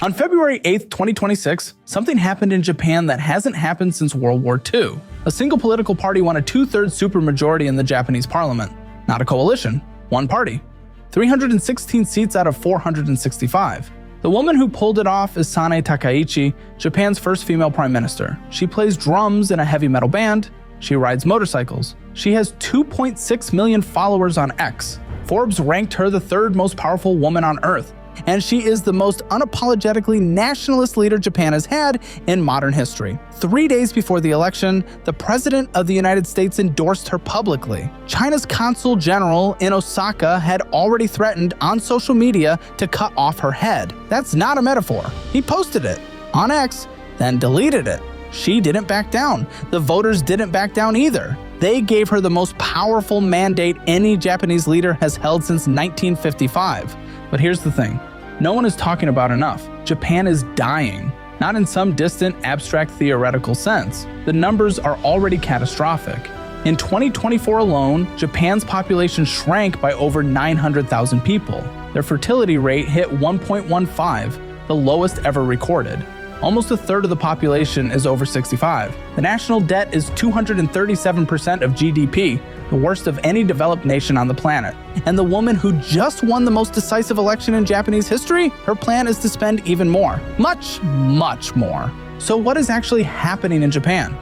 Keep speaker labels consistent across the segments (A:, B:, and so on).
A: On February 8, 2026, something happened in Japan that hasn't happened since World War II. A single political party won a 2/3 supermajority in the Japanese parliament. Not a coalition, one party. 316 seats out of 465. The woman who pulled it off is Sanae Takaichi, Japan's first female prime minister. She plays drums in a heavy metal band. She rides motorcycles. She has 2.6 million followers on X. Forbes ranked her the third most powerful woman on earth. And she is the most unapologetically nationalist leader Japan has had in modern history. 3 days before the election, the President of the United States endorsed her publicly. China's Consul General in Osaka had already threatened on social media to cut off her head. That's not a metaphor. He posted it on X, then deleted it. She didn't back down. The voters didn't back down either. They gave her the most powerful mandate any Japanese leader has held since 1955. But here's the thing, no one is talking about enough. Japan is dying, not in some distant, abstract, theoretical sense. The numbers are already catastrophic. In 2024 alone, Japan's population shrank by over 900,000 people. Their fertility rate hit 1.15, the lowest ever recorded. Almost a third of the population is over 65. The national debt is 237% of GDP, the worst of any developed nation on the planet. And the woman who just won the most decisive election in Japanese history, her plan is to spend even more. Much, much more. So what is actually happening in Japan?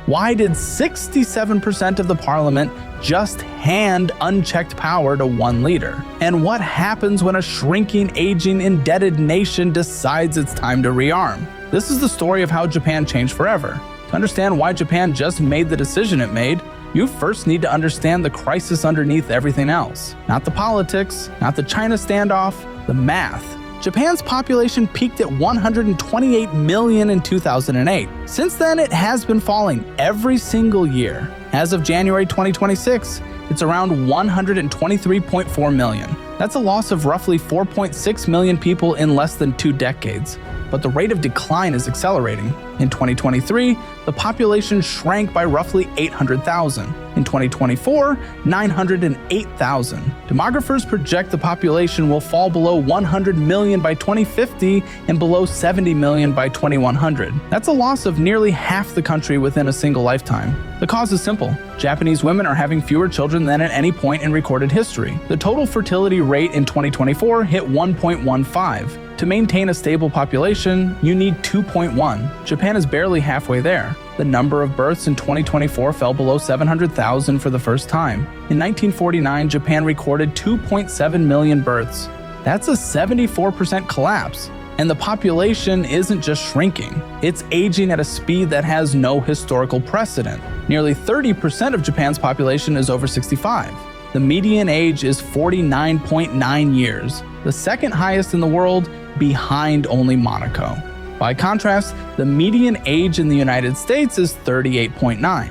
A: Why did 67% of the parliament just hand unchecked power to one leader? And what happens when a shrinking, aging, indebted nation decides it's time to rearm? This is the story of how Japan changed forever. To understand why Japan just made the decision it made, you first need to understand the crisis underneath everything else. Not the politics, not the China standoff, the math. Japan's population peaked at 128 million in 2008. Since then, it has been falling every single year. As of January 2026, it's around 123.4 million. That's a loss of roughly 4.6 million people in less than 2 decades. But the rate of decline is accelerating. In 2023, the population shrank by roughly 800,000. In 2024, 908,000. Demographers project the population will fall below 100 million by 2050 and below 70 million by 2100. That's a loss of nearly half the country within a single lifetime. The cause is simple. Japanese women are having fewer children than at any point in recorded history. The total fertility rate in 2024 hit 1.15. To maintain a stable population, you need 2.1. Japan is barely halfway there. The number of births in 2024 fell below 700,000 for the first time. In 1949, Japan recorded 2.7 million births. That's a 74% collapse. And the population isn't just shrinking, it's aging at a speed that has no historical precedent. Nearly 30% of Japan's population is over 65. The median age is 49.9 years, the second highest in the world, behind only Monaco. By contrast, the median age in the United States is 38.9.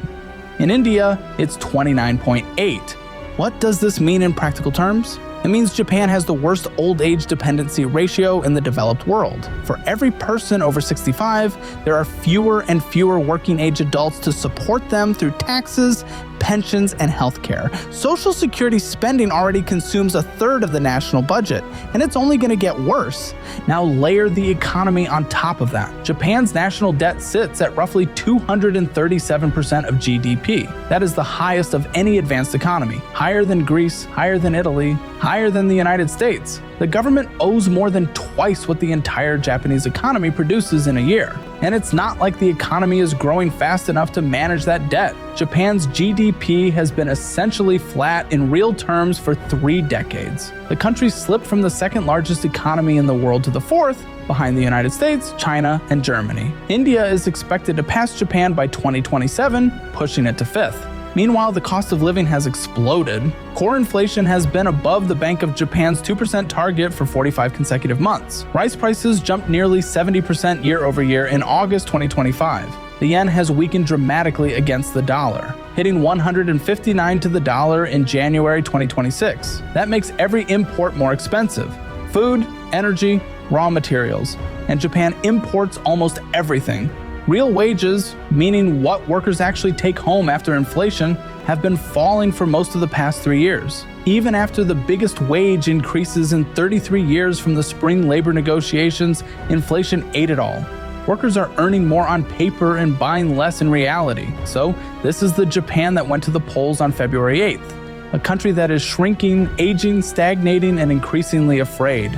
A: In India, it's 29.8. What does this mean in practical terms? It means Japan has the worst old age dependency ratio in the developed world. For every person over 65, there are fewer and fewer working age adults to support them through taxes, pensions, and healthcare. Social Security spending already consumes a third of the national budget, and it's only going to get worse. Now layer the economy on top of that. Japan's national debt sits at roughly 237% of GDP. That is the highest of any advanced economy. Higher than Greece, higher than Italy, higher than the United States. The government owes more than twice what the entire Japanese economy produces in a year. And it's not like the economy is growing fast enough to manage that debt. Japan's GDP has been essentially flat in real terms for 3 decades. The country slipped from the second largest economy in the world to the fourth, behind the United States, China, and Germany. India is expected to pass Japan by 2027, pushing it to 5th. Meanwhile, the cost of living has exploded. Core inflation has been above the Bank of Japan's 2% target for 45 consecutive months. Rice prices jumped nearly 70% year over year in August 2025. The yen has weakened dramatically against the dollar, hitting 159 to the dollar in January 2026. That makes every import more expensive. Food, energy, raw materials. And Japan imports almost everything. Real wages, meaning what workers actually take home after inflation, have been falling for most of the past 3 years. Even after the biggest wage increases in 33 years from the spring labor negotiations, inflation ate it all. Workers are earning more on paper and buying less in reality. So this is the Japan that went to the polls on February 8th. A country that is shrinking, aging, stagnating, and increasingly afraid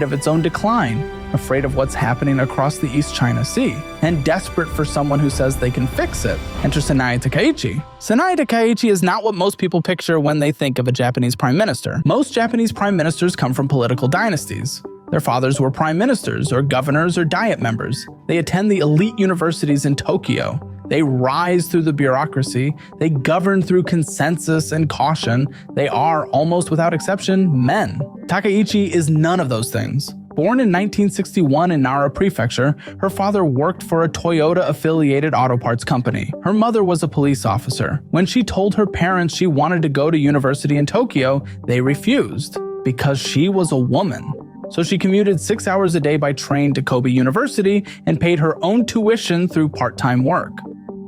A: of its own decline, afraid of what's happening across the East China Sea, and desperate for someone who says they can fix it. Enter Sanae Takaichi. Sanae Takaichi is not what most people picture when they think of a Japanese prime minister. Most Japanese prime ministers come from political dynasties. Their fathers were prime ministers, or governors, or diet members. They attend the elite universities in Tokyo. They rise through the bureaucracy. They govern through consensus and caution. They are, almost without exception, men. Takaichi is none of those things. Born in 1961 in Nara Prefecture, her father worked for a Toyota-affiliated auto parts company. Her mother was a police officer. When she told her parents she wanted to go to university in Tokyo, they refused, because she was a woman. So she commuted 6 hours a day by train to Kobe University and paid her own tuition through part-time work.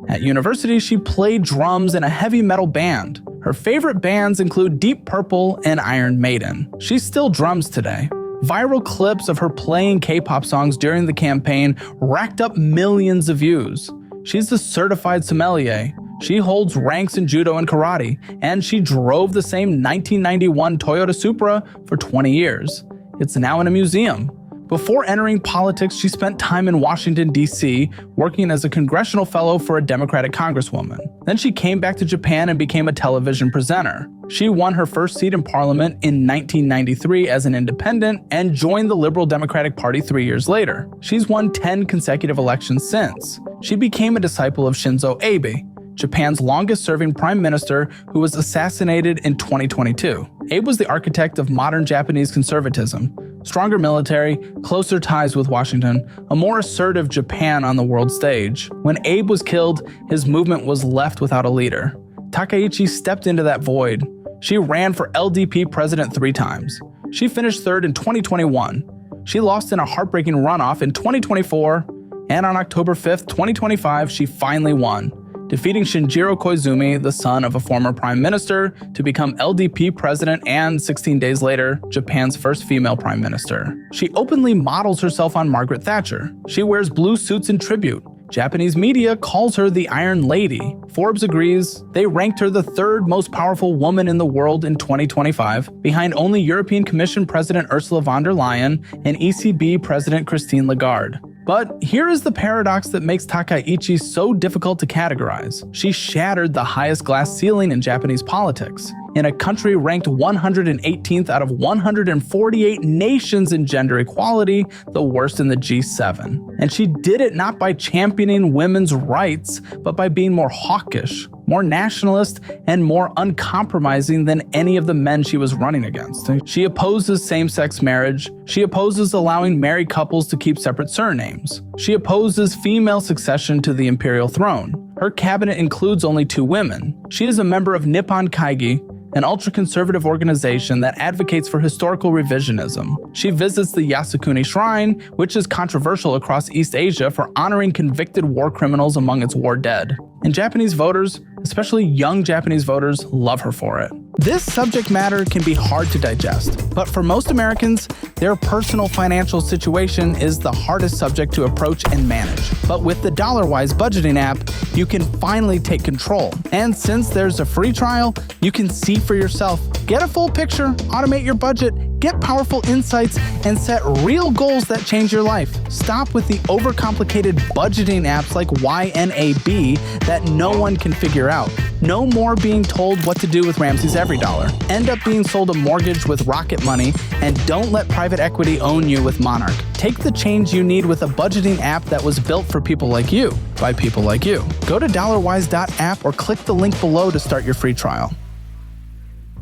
A: At university, she played drums in a heavy metal band. Her favorite bands include Deep Purple and Iron Maiden. She still drums today. Viral clips of her playing K-pop songs during the campaign racked up millions of views. She's a certified sommelier. She holds ranks in judo and karate, and she drove the same 1991 Toyota Supra for 20 years. It's now in a museum. Before entering politics, she spent time in Washington, D.C., working as a congressional fellow for a Democratic congresswoman. Then she came back to Japan and became a television presenter. She won her first seat in parliament in 1993 as an independent and joined the Liberal Democratic Party 3 years later. She's won 10 consecutive elections since. She became a disciple of Shinzo Abe, Japan's longest-serving prime minister, who was assassinated in 2022. Abe was the architect of modern Japanese conservatism: stronger military, closer ties with Washington, a more assertive Japan on the world stage. When Abe was killed, his movement was left without a leader. Takaichi stepped into that void. She ran for LDP president 3 times. She finished third in 2021. She lost in a heartbreaking runoff in 2024, and on October 5th, 2025, she finally won, defeating Shinjiro Koizumi, the son of a former prime minister, to become LDP president and, 16 days later, Japan's first female prime minister. She openly models herself on Margaret Thatcher. She wears blue suits in tribute. Japanese media calls her the Iron Lady. Forbes agrees. They ranked her the 3rd most powerful woman in the world in 2025, behind only European Commission President Ursula von der Leyen and ECB President Christine Lagarde. But here is the paradox that makes Takaichi so difficult to categorize. She shattered the highest glass ceiling in Japanese politics. In a country ranked 118th out of 148 nations in gender equality, the worst in the G7. And she did it not by championing women's rights, but by being more hawkish, more nationalist, and more uncompromising than any of the men she was running against. She opposes same-sex marriage. She opposes allowing married couples to keep separate surnames. She opposes female succession to the imperial throne. Her cabinet includes only 2 women. She is a member of Nippon Kaigi, an ultra-conservative organization that advocates for historical revisionism. She visits the Yasukuni Shrine, which is controversial across East Asia for honoring convicted war criminals among its war dead. And Japanese voters, especially young Japanese voters, love her for it. This subject matter can be hard to digest, but for most Americans, their personal financial situation is the hardest subject to approach and manage. But with the DollarWise budgeting app, you can finally take control. And since there's a free trial, you can see for yourself. Get a full picture, automate your budget, get powerful insights, and set real goals that change your life. Stop with the overcomplicated budgeting apps like YNAB that no one can figure out. No more being told what to do with Ramsey's Every Dollar. End up being sold a mortgage with Rocket Money, and don't let private equity own you with Monarch. Take the change you need with a budgeting app that was built for people like you, by people like you. Go to dollarwise.app or click the link below to start your free trial.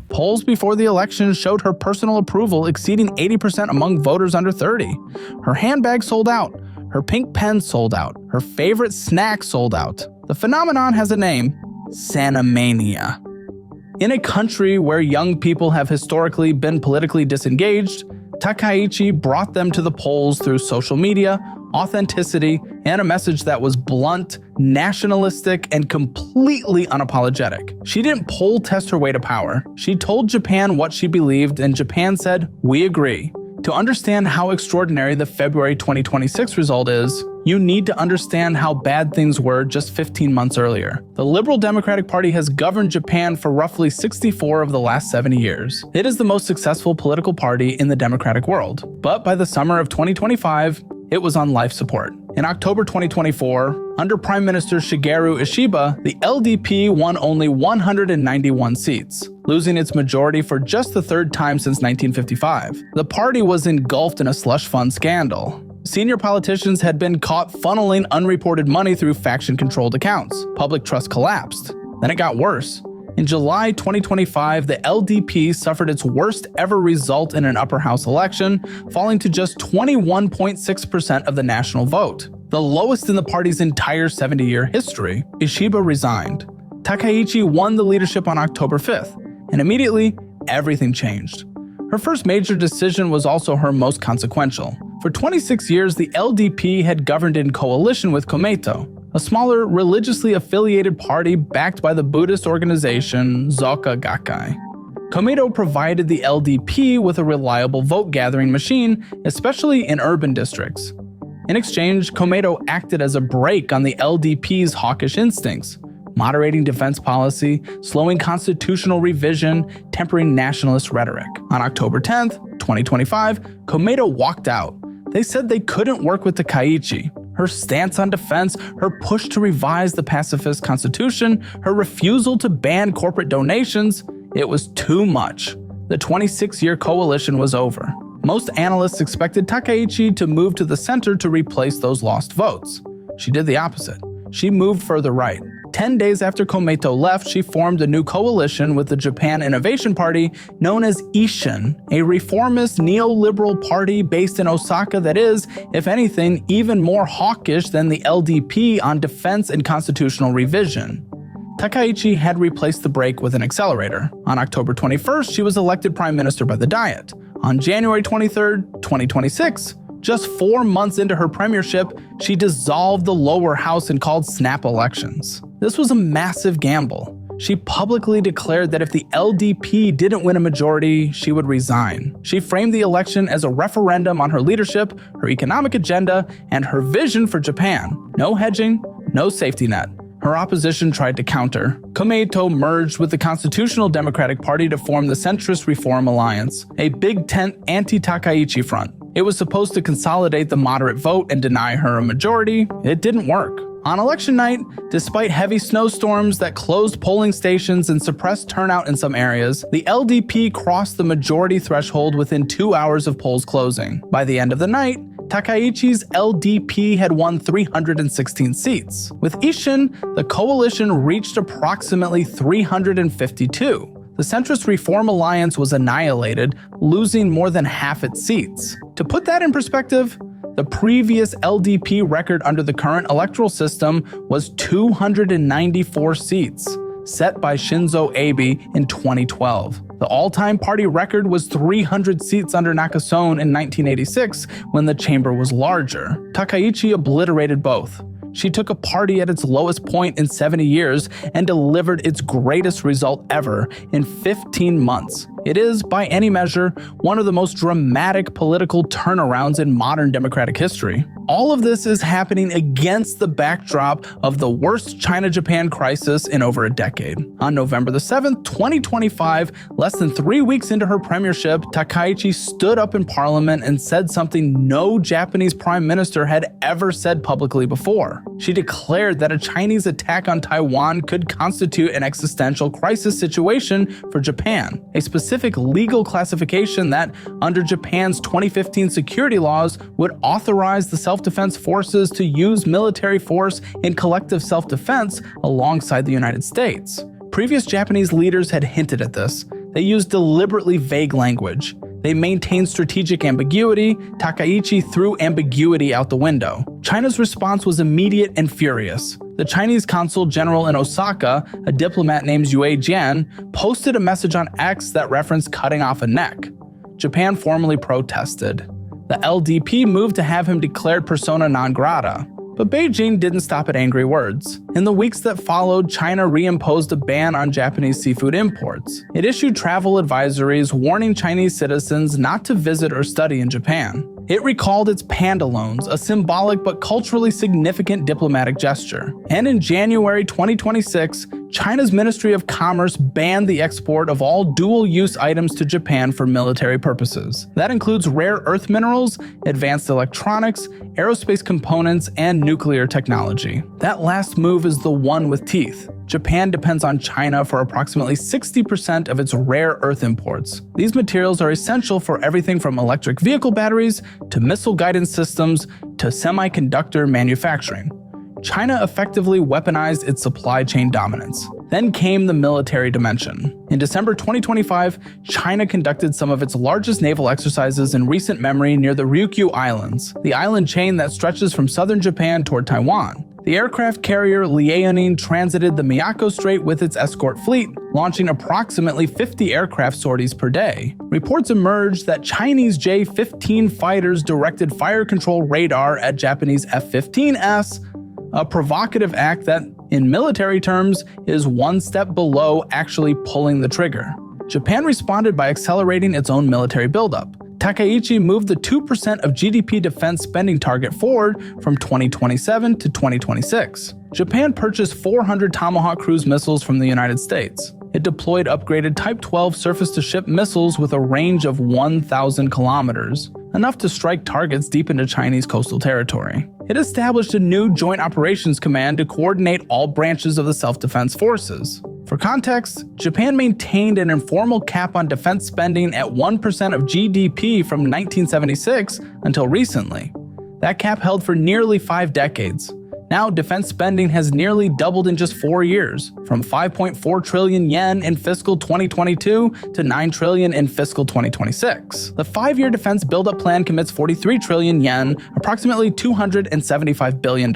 A: Polls before the election showed her personal approval exceeding 80% among voters under 30. Her handbag sold out. Her pink pen sold out. Her favorite snack sold out. The phenomenon has a name: Sanamania. In a country where young people have historically been politically disengaged, Takaichi brought them to the polls through social media, authenticity, and a message that was blunt, nationalistic, and completely unapologetic. She didn't poll test her way to power. She told Japan what she believed, and Japan said, "We agree." To understand how extraordinary the February 2026 result is, you need to understand how bad things were just 15 months earlier. The Liberal Democratic Party has governed Japan for roughly 64 of the last 70 years. It is the most successful political party in the democratic world. But by the summer of 2025, it was on life support. In October 2024, under Prime Minister Shigeru Ishiba, the LDP won only 191 seats, losing its majority for just the third time since 1955. The party was engulfed in a slush fund scandal. Senior politicians had been caught funneling unreported money through faction-controlled accounts. Public trust collapsed. Then it got worse. In July 2025, the LDP suffered its worst ever result in an upper house election, falling to just 21.6% of the national vote, the lowest in the party's entire 70-year history. Ishiba resigned. Takaichi won the leadership on October 5th, and immediately, everything changed. Her first major decision was also her most consequential. For 26 years, the LDP had governed in coalition with Komeito, a smaller, religiously affiliated party backed by the Buddhist organization Zoka Gakkai. Komeito provided the LDP with a reliable vote-gathering machine, especially in urban districts. In exchange, Komeito acted as a brake on the LDP's hawkish instincts, moderating defense policy, slowing constitutional revision, tempering nationalist rhetoric. On October 10th, 2025, Komeito walked out. They said they couldn't work with Takaichi. Her stance on defense, her push to revise the pacifist constitution, her refusal to ban corporate donations, it was too much. The 26-year coalition was over. Most analysts expected Takaichi to move to the center to replace those lost votes. She did the opposite. She moved further right. 10 days after Komeito left, she formed a new coalition with the Japan Innovation Party known as Ishin, a reformist neoliberal party based in Osaka that is, if anything, even more hawkish than the LDP on defense and constitutional revision. Takaichi had replaced the brake with an accelerator. On October 21st, she was elected prime minister by the Diet. On January 23rd, 2026, just 4 months into her premiership, she dissolved the lower house and called snap elections. This was a massive gamble. She publicly declared that if the LDP didn't win a majority, she would resign. She framed the election as a referendum on her leadership, her economic agenda, and her vision for Japan. No hedging, no safety net. Her opposition tried to counter. Komeito merged with the Constitutional Democratic Party to form the Centrist Reform Alliance, a big tent anti-Takaichi front. It was supposed to consolidate the moderate vote and deny her a majority. It didn't work. On election night, despite heavy snowstorms that closed polling stations and suppressed turnout in some areas, the LDP crossed the majority threshold within 2 hours of polls closing. By the end of the night, Takaichi's LDP had won 316 seats. With Ishin, the coalition reached approximately 352. The Centrist Reform Alliance was annihilated, losing more than half its seats. To put that in perspective, the previous LDP record under the current electoral system was 294 seats, set by Shinzo Abe in 2012. The all-time party record was 300 seats under Nakasone in 1986 when the chamber was larger. Takaichi obliterated both. She took a party at its lowest point in 70 years and delivered its greatest result ever in 15 months. It is, by any measure, one of the most dramatic political turnarounds in modern democratic history. All of this is happening against the backdrop of the worst China-Japan crisis in over a decade. On November the 7th, 2025, less than 3 weeks into her premiership, Takaichi stood up in parliament and said something no Japanese prime minister had ever said publicly before. She declared that a Chinese attack on Taiwan could constitute an existential crisis situation for Japan, a specific legal classification that, under Japan's 2015 security laws, would authorize the self-defense forces to use military force in collective self-defense alongside the United States. Previous Japanese leaders had hinted at this. They used deliberately vague language. They maintained strategic ambiguity. Takaichi threw ambiguity out the window. China's response was immediate and furious. The Chinese consul general in Osaka, a diplomat named Yue Jian, posted a message on X that referenced cutting off a neck. Japan formally protested. The LDP moved to have him declared persona non grata. But Beijing didn't stop at angry words. In the weeks that followed, China reimposed a ban on Japanese seafood imports. It issued travel advisories warning Chinese citizens not to visit or study in Japan. It recalled its panda loans, a symbolic but culturally significant diplomatic gesture. And in January 2026, China's Ministry of Commerce banned the export of all dual-use items to Japan for military purposes. That includes rare earth minerals, advanced electronics, aerospace components, and nuclear technology. That last move is the one with teeth. Japan depends on China for approximately 60% of its rare earth imports. These materials are essential for everything from electric vehicle batteries to missile guidance systems to semiconductor manufacturing. China effectively weaponized its supply chain dominance. Then came the military dimension. In December 2025, China conducted some of its largest naval exercises in recent memory near the Ryukyu Islands, the island chain that stretches from southern Japan toward Taiwan. The aircraft carrier Liaoning transited the Miyako Strait with its escort fleet, launching approximately 50 aircraft sorties per day. Reports emerged that Chinese J-15 fighters directed fire control radar at Japanese F-15s, a provocative act that, in military terms, is one step below actually pulling the trigger. Japan responded by accelerating its own military buildup. Takaichi moved the 2% of GDP defense spending target forward from 2027 to 2026. Japan purchased 400 Tomahawk cruise missiles from the United States. It deployed upgraded Type 12 surface-to-ship missiles with a range of 1,000 kilometers, enough to strike targets deep into Chinese coastal territory. It established a new Joint Operations Command to coordinate all branches of the self-defense forces. For context, Japan maintained an informal cap on defense spending at 1% of GDP from 1976 until recently. That cap held for nearly 5 decades. Now, defense spending has nearly doubled in just 4 years, from 5.4 trillion yen in fiscal 2022 to 9 trillion in fiscal 2026. The 5-year defense buildup plan commits 43 trillion yen, approximately $275 billion.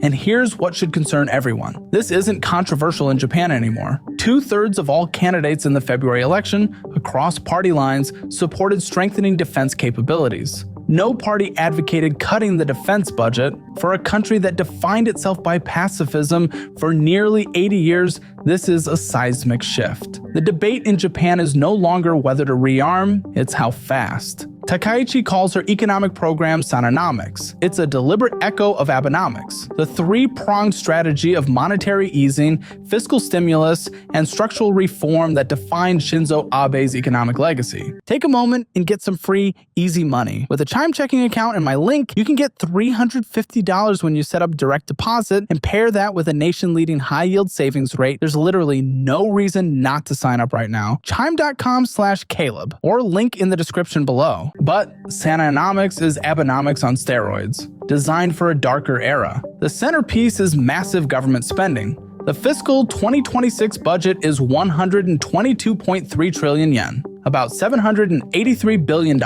A: And here's what should concern everyone. This isn't controversial in Japan anymore. 2/3 of all candidates in the February election, across party lines, supported strengthening defense capabilities. No party advocated cutting the defense budget. For a country that defined itself by pacifism for nearly 80 years, this is a seismic shift. The debate in Japan is no longer whether to rearm, it's how fast. Takaichi calls her economic program Sanaenomics. It's a deliberate echo of Abenomics, the three-pronged strategy of monetary easing, fiscal stimulus, and structural reform that defined Shinzo Abe's economic legacy. Take a moment and get some free, easy money. With a Chime checking account and my link, you can get $350 when you set up direct deposit and pair that with a nation-leading high-yield savings rate. There's literally no reason not to sign up right now. Chime.com/Caleb or link in the description below. But Sanaenomics is Abenomics on steroids, designed for a darker era. The centerpiece is massive government spending. The fiscal 2026 budget is 122.3 trillion yen, about $783 billion.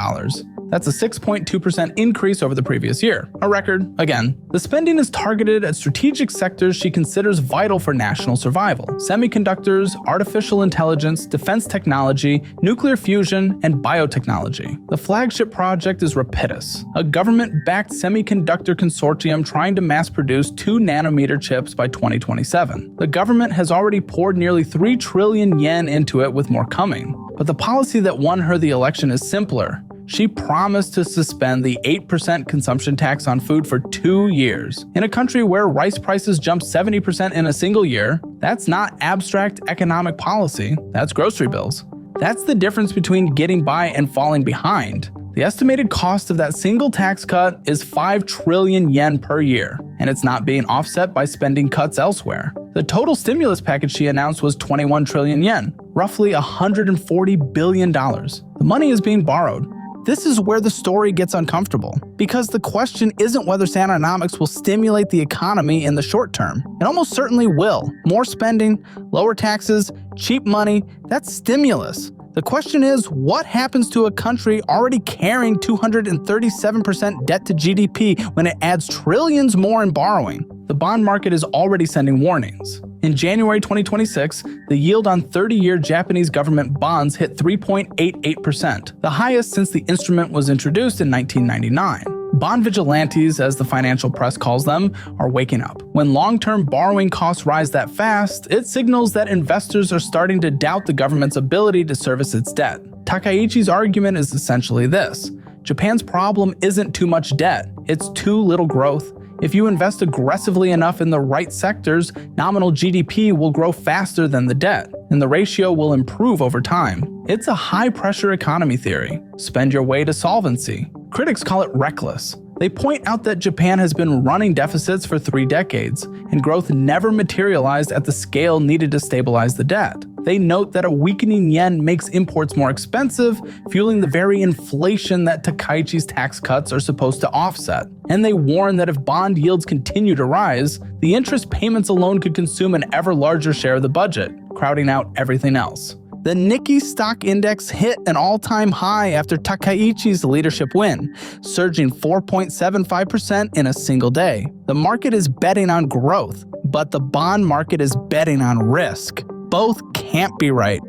A: That's a 6.2% increase over the previous year, a record again. The spending is targeted at strategic sectors she considers vital for national survival: semiconductors, artificial intelligence, defense technology, nuclear fusion, and biotechnology. The flagship project is Rapidus, a government-backed semiconductor consortium trying to mass-produce 2-nanometer chips by 2027. The government has already poured nearly 3 trillion yen into it, with more coming. But the policy that won her the election is simpler. She promised to suspend the 8% consumption tax on food for 2 years. In a country where rice prices jumped 70% in a single year, that's not abstract economic policy, that's grocery bills. That's the difference between getting by and falling behind. The estimated cost of that single tax cut is 5 trillion yen per year, and it's not being offset by spending cuts elsewhere. The total stimulus package she announced was 21 trillion yen, roughly $140 billion. The money is being borrowed. This is where the story gets uncomfortable, because the question isn't whether Sanaenomics will stimulate the economy in the short term. It almost certainly will. More spending, lower taxes, cheap money, that's stimulus. The question is, what happens to a country already carrying 237% debt to GDP when it adds trillions more in borrowing? The bond market is already sending warnings. In January 2026, the yield on 30-year Japanese government bonds hit 3.88%, the highest since the instrument was introduced in 1999. Bond vigilantes, as the financial press calls them, are waking up. When long-term borrowing costs rise that fast, it signals that investors are starting to doubt the government's ability to service its debt. Takaichi's argument is essentially this: Japan's problem isn't too much debt, it's too little growth. If you invest aggressively enough in the right sectors, nominal GDP will grow faster than the debt, and the ratio will improve over time. It's a high-pressure economy theory. Spend your way to solvency. Critics call it reckless. They point out that Japan has been running deficits for 3 decades, and growth never materialized at the scale needed to stabilize the debt. They note that a weakening yen makes imports more expensive, fueling the very inflation that Takaichi's tax cuts are supposed to offset. And they warn that if bond yields continue to rise, the interest payments alone could consume an ever larger share of the budget, crowding out everything else. The Nikkei stock index hit an all-time high after Takaichi's leadership win, surging 4.75% in a single day. The market is betting on growth, but the bond market is betting on risk. Both can't be right.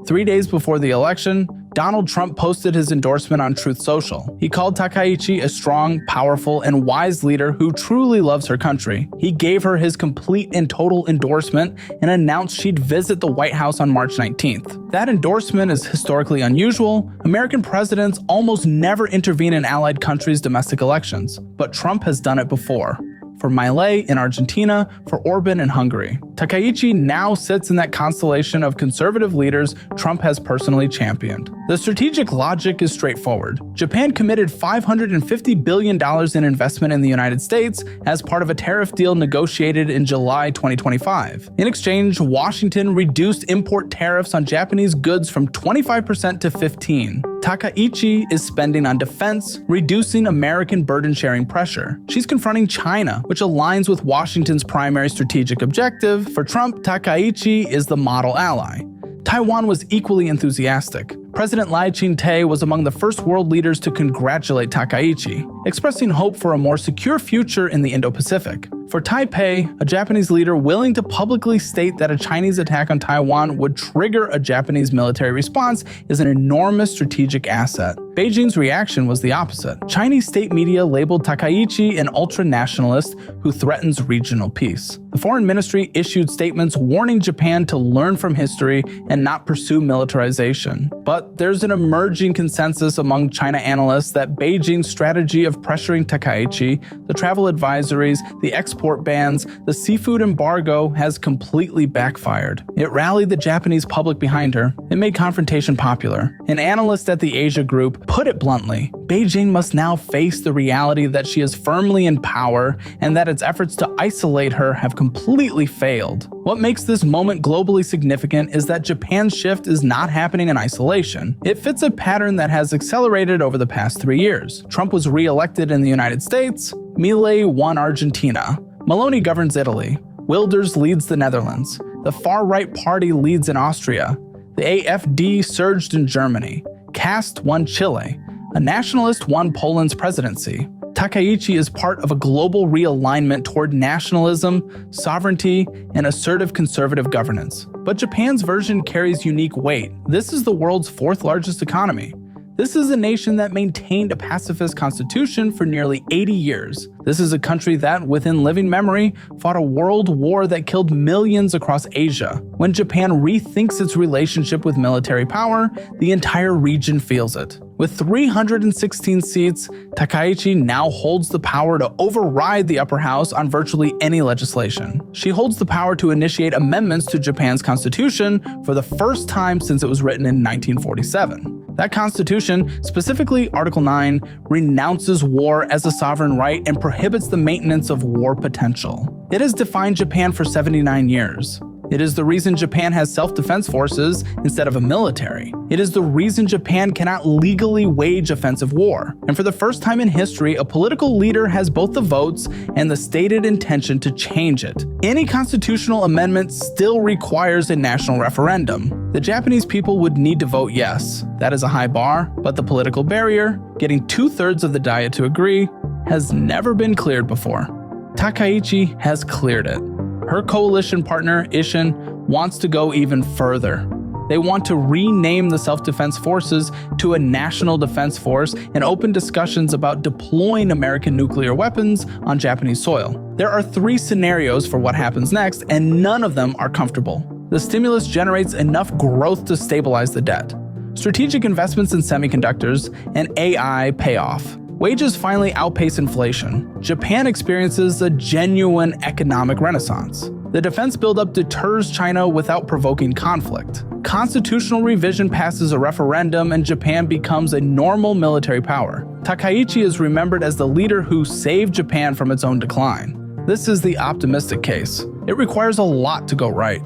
A: 3 days before the election, Donald Trump posted his endorsement on Truth Social. He called Takaichi a strong, powerful, and wise leader who truly loves her country. He gave her his complete and total endorsement and announced she'd visit the White House on March 19th. That endorsement is historically unusual. American presidents almost never intervene in allied countries' domestic elections, but Trump has done it before. For Milei in Argentina, for Orban in Hungary. Takaichi now sits in that constellation of conservative leaders Trump has personally championed. The strategic logic is straightforward. Japan committed $550 billion in investment in the United States as part of a tariff deal negotiated in July 2025. In exchange, Washington reduced import tariffs on Japanese goods from 25% to 15%. Takaichi is spending on defense, reducing American burden-sharing pressure. She's confronting China, which aligns with Washington's primary strategic objective. For Trump, Takaichi is the model ally. Taiwan was equally enthusiastic. President Lai Ching-te was among the first world leaders to congratulate Takaichi, expressing hope for a more secure future in the Indo-Pacific. For Taipei, a Japanese leader willing to publicly state that a Chinese attack on Taiwan would trigger a Japanese military response is an enormous strategic asset. Beijing's reaction was the opposite. Chinese state media labeled Takaichi an ultra-nationalist who threatens regional peace. The foreign ministry issued statements warning Japan to learn from history and not pursue militarization. But there's an emerging consensus among China analysts that Beijing's strategy of pressuring Takaichi, the travel advisories, the export bans, the seafood embargo has completely backfired. It rallied the Japanese public behind her. It made confrontation popular. An analyst at the Asia Group put it bluntly: Beijing must now face the reality that she is firmly in power and that its efforts to isolate her have completely failed. What makes this moment globally significant is that Japan's shift is not happening in isolation. It fits a pattern that has accelerated over the past 3 years. Trump was re-elected in the United States, Milei won Argentina, Meloni governs Italy, Wilders leads the Netherlands, the far-right party leads in Austria, the AfD surged in Germany, Cast won Chile, a nationalist won Poland's presidency. Takaichi is part of a global realignment toward nationalism, sovereignty, and assertive conservative governance. But Japan's version carries unique weight. This is the world's 4th largest economy. This is a nation that maintained a pacifist constitution for nearly 80 years. This is a country that, within living memory, fought a world war that killed millions across Asia. When Japan rethinks its relationship with military power, the entire region feels it. With 316 seats, Takaichi now holds the power to override the upper house on virtually any legislation. She holds the power to initiate amendments to Japan's constitution for the first time since it was written in 1947. That constitution, specifically Article 9, renounces war as a sovereign right and prohibits the maintenance of war potential. It has defined Japan for 79 years. It is the reason Japan has self-defense forces instead of a military. It is the reason Japan cannot legally wage offensive war. And for the first time in history, a political leader has both the votes and the stated intention to change it. Any constitutional amendment still requires a national referendum. The Japanese people would need to vote yes. That is a high bar, but the political barrier, getting 2/3 of the Diet to agree, has never been cleared before. Takaichi has cleared it. Her coalition partner, Ishin, wants to go even further. They want to rename the Self-Defense Forces to a National Defense Force and open discussions about deploying American nuclear weapons on Japanese soil. There are 3 scenarios for what happens next, and none of them are comfortable. The stimulus generates enough growth to stabilize the debt. Strategic investments in semiconductors and AI pay off. Wages finally outpace inflation. Japan experiences a genuine economic renaissance. The defense buildup deters China without provoking conflict. Constitutional revision passes a referendum and Japan becomes a normal military power. Takaichi is remembered as the leader who saved Japan from its own decline. This is the optimistic case. It requires a lot to go right.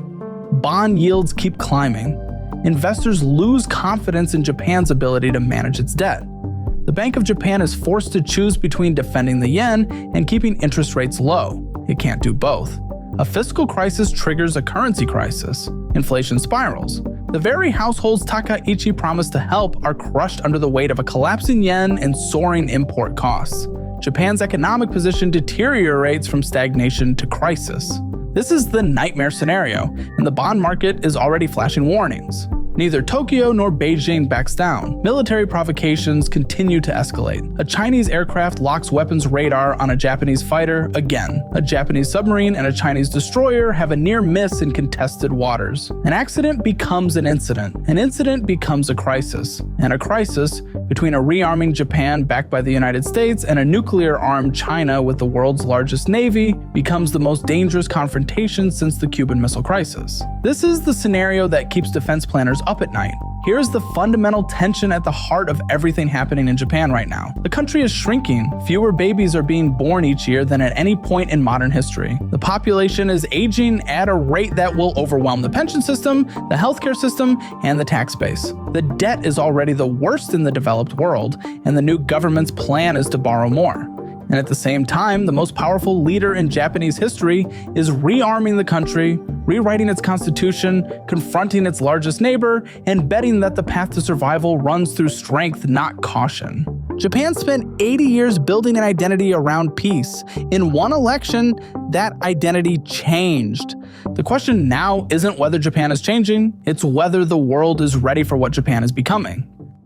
A: Bond yields keep climbing. Investors lose confidence in Japan's ability to manage its debt. The Bank of Japan is forced to choose between defending the yen and keeping interest rates low. It can't do both. A fiscal crisis triggers a currency crisis. Inflation spirals. The very households Takaichi promised to help are crushed under the weight of a collapsing yen and soaring import costs. Japan's economic position deteriorates from stagnation to crisis. This is the nightmare scenario, and the bond market is already flashing warnings. Neither Tokyo nor Beijing backs down. Military provocations continue to escalate. A Chinese aircraft locks weapons radar on a Japanese fighter again. A Japanese submarine and a Chinese destroyer have a near miss in contested waters. An accident becomes an incident. An incident becomes a crisis. And a crisis, between a rearming Japan backed by the United States and a nuclear-armed China with the world's largest navy, becomes the most dangerous confrontation since the Cuban Missile Crisis. This is the scenario that keeps defense planners up at night. Here's the fundamental tension at the heart of everything happening in Japan right now. The country is shrinking. Fewer babies are being born each year than at any point in modern history. The population is aging at a rate that will overwhelm the pension system, the healthcare system, and the tax base. The debt is already the worst in the developed world, and the new government's plan is to borrow more. And at the same time, the most powerful leader in Japanese history is rearming the country, rewriting its constitution, confronting its largest neighbor, and betting that the path to survival runs through strength, not caution. Japan spent 80 years building an identity around peace. In one election, that identity changed. The question now isn't whether Japan is changing, it's whether the world is ready for what Japan is becoming.